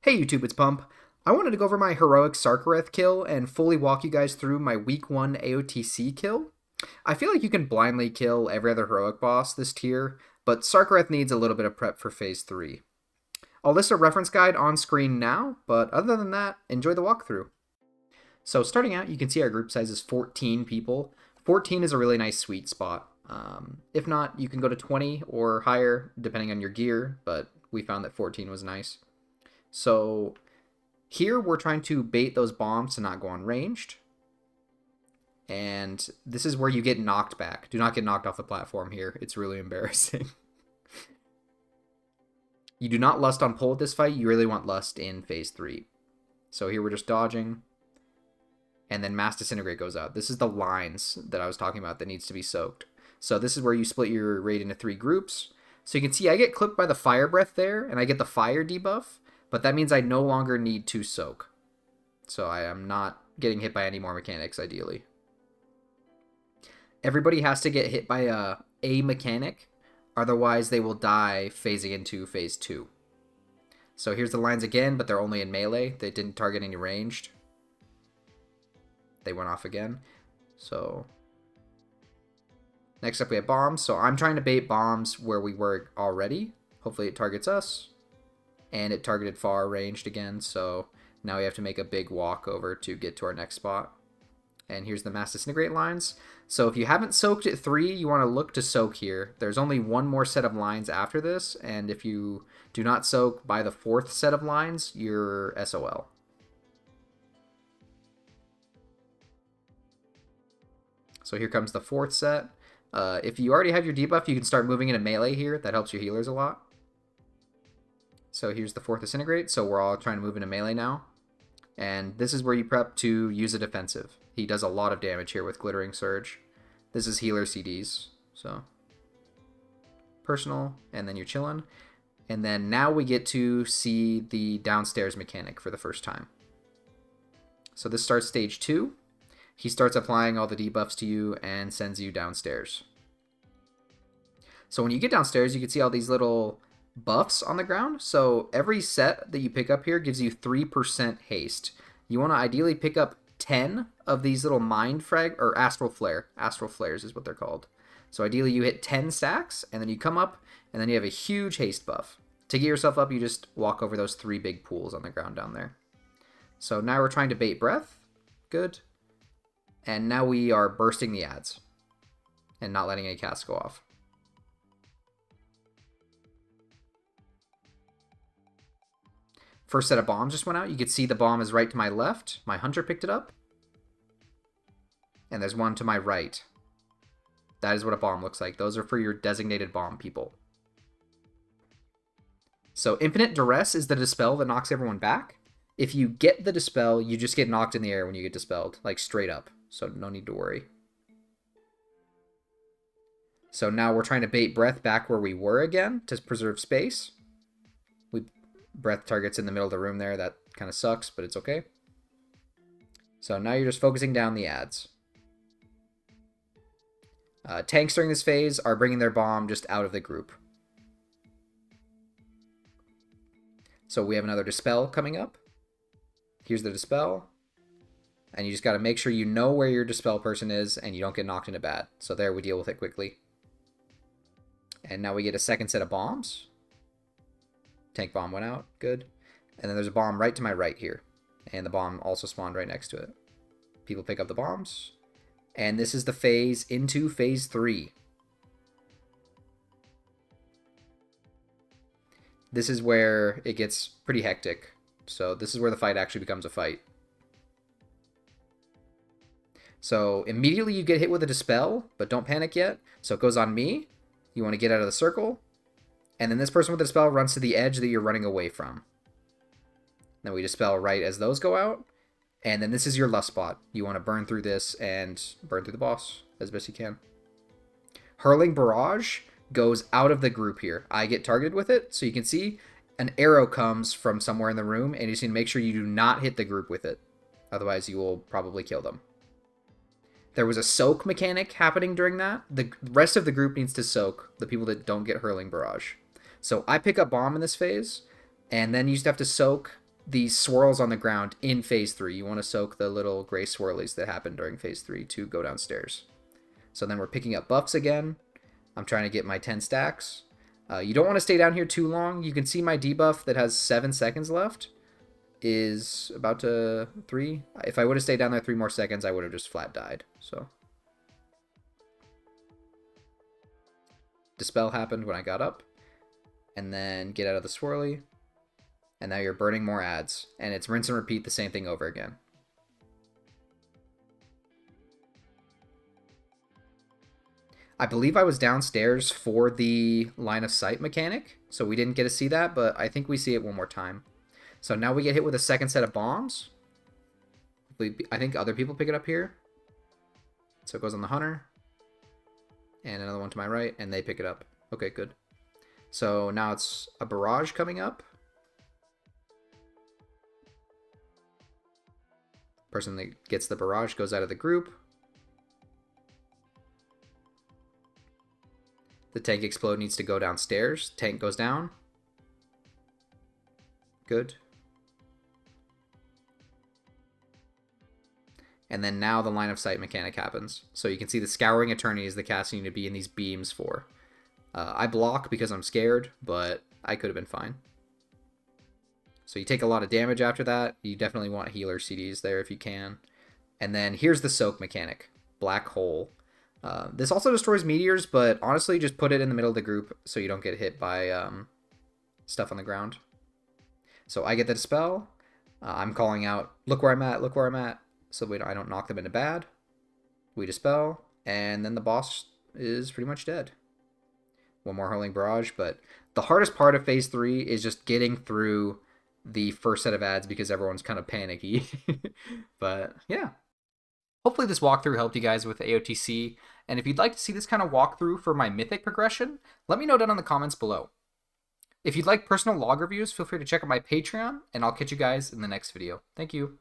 Hey YouTube, it's Pump. I wanted to go over my Heroic Sarkareth kill and fully walk you guys through my week 1 AOTC kill. I feel like you can blindly kill every other Heroic boss this tier, but Sarkareth needs a little bit of prep for Phase 3. I'll list a reference guide on screen now, but other than that, enjoy the walkthrough. So starting out, you can see our group size is 14 people. 14 is a really nice sweet spot. If not, you can go to 20 or higher, depending on your gear, but we found that 14 was nice. So here we're trying to bait those bombs to not go unranged. And this is where you get knocked back. Do not get knocked off the platform here. It's really embarrassing. You do not lust on pull at this fight. You really want lust in Phase 3. So here we're just dodging. And then Mass Disintegrate goes out. This is the lines that I was talking about that needs to be soaked. So this is where you split your raid into 3 groups. So you can see I get clipped by the fire breath there, and I get the fire debuff. But that means I no longer need to soak. So I am not getting hit by any more mechanics, ideally. Everybody has to get hit by a mechanic, otherwise they will die phasing into Phase 2. So here's the lines again, but they're only in melee. They didn't target any ranged. They went off again. So next up we have bombs. So I'm trying to bait bombs where we were already. Hopefully it targets us. And it targeted far ranged again, so now we have to make a big walk over to get to our next spot. And here's the Mass Disintegrate lines. So if you haven't soaked at 3, you want to look to soak here. There's only one more set of lines after this, and if you do not soak by the 4th set of lines, you're SOL. So here comes the 4th set. If you already have your debuff, you can start moving into melee here. That helps your healers a lot. So here's the 4th Disintegrate, so we're all trying to move into melee now. And this is where you prep to use a defensive. He does a lot of damage here with Glittering Surge. This is healer CDs, so personal, and then you're chilling. And then now we get to see the downstairs mechanic for the first time. So this starts stage 2. He starts applying all the debuffs to you and sends you downstairs. So when you get downstairs, you can see all these little buffs on the ground. So every set that you pick up here gives you 3% haste. You want to ideally pick up 10 of these little mind frag or astral flare. Astral flares is what they're called. So ideally you hit 10 stacks and then you come up and then you have a huge haste buff. To get yourself up, you just walk over those 3 big pools on the ground down there. So now we're trying to bait breath. Good. And now we are bursting the ads and not letting a cast go off. First set of bombs just went out. You could see the bomb is right to my left. My hunter picked it up. And there's one to my right. That is what a bomb looks like. Those are for your designated bomb people. So Infinite Duress is the dispel that knocks everyone back. If you get the dispel, you just get knocked in the air when you get dispelled. Like straight up. So no need to worry. So now we're trying to bait breath back where we were again to preserve space. Breath targets in the middle of the room there. That kind of sucks, but it's okay. So now you're just focusing down the ads. Tanks during this phase are bringing their bomb just out of the group. So we have another dispel coming up. Here's the dispel. And you just got to make sure you know where your dispel person is and you don't get knocked into bad. So there, we deal with it quickly. And now we get a second set of bombs. Tank bomb went out. Good. And then there's a bomb right to my right here. And the bomb also spawned right next to it. People pick up the bombs. And this is the phase into Phase 3. This is where it gets pretty hectic. So this is where the fight actually becomes a fight. So immediately you get hit with a dispel, but don't panic yet. So it goes on me. You want to get out of the circle. And then this person with the dispel runs to the edge that you're running away from. Then we dispel right as those go out. And then this is your lust spot. You want to burn through this and burn through the boss as best you can. Hurling Barrage goes out of the group here. I get targeted with it. So you can see an arrow comes from somewhere in the room. And you just need to make sure you do not hit the group with it. Otherwise you will probably kill them. There was a soak mechanic happening during that. The rest of the group needs to soak. The people that don't get Hurling Barrage. So I pick up bomb in this phase, and then you just have to soak these swirls on the ground in phase 3. You want to soak the little gray swirlies that happen during phase 3 to go downstairs. So then we're picking up buffs again. I'm trying to get my 10 stacks. You don't want to stay down here too long. You can see my debuff that has 7 seconds left is about to 3. If I would have stayed down there 3 more seconds, I would have just flat died. So Dispel happened when I got up. And then get out of the swirly. And now you're burning more ads. And it's rinse and repeat the same thing over again. I believe I was downstairs for the line of sight mechanic. So we didn't get to see that, but I think we see it one more time. So now we get hit with a second set of bombs. I think other people pick it up here. So it goes on the hunter. And another one to my right, and they pick it up. Okay, good. So now it's a barrage coming up. Person that gets the barrage goes out of the group. The tank explode needs to go downstairs. Tank goes down. Good. And then now the line of sight mechanic happens. So you can see the Scouring Attorney is the cast you need to be in these beams for. I block because I'm scared, but I could have been fine. So you take a lot of damage after that. You definitely want healer CDs there if you can. And then here's the soak mechanic. Black hole. This also destroys meteors, but honestly just put it in the middle of the group so you don't get hit by stuff on the ground. So I get the dispel. I'm calling out, look where I'm at, look where I'm at. So I don't knock them into bad. We dispel, and then the boss is pretty much dead. One more hurling barrage, but the hardest part of phase 3 is just getting through the first set of ads because everyone's kind of panicky. But yeah. Hopefully this walkthrough helped you guys with AOTC, and if you'd like to see this kind of walkthrough for my Mythic progression, let me know down in the comments below. If you'd like personal log reviews, feel free to check out my Patreon, and I'll catch you guys in the next video. Thank you.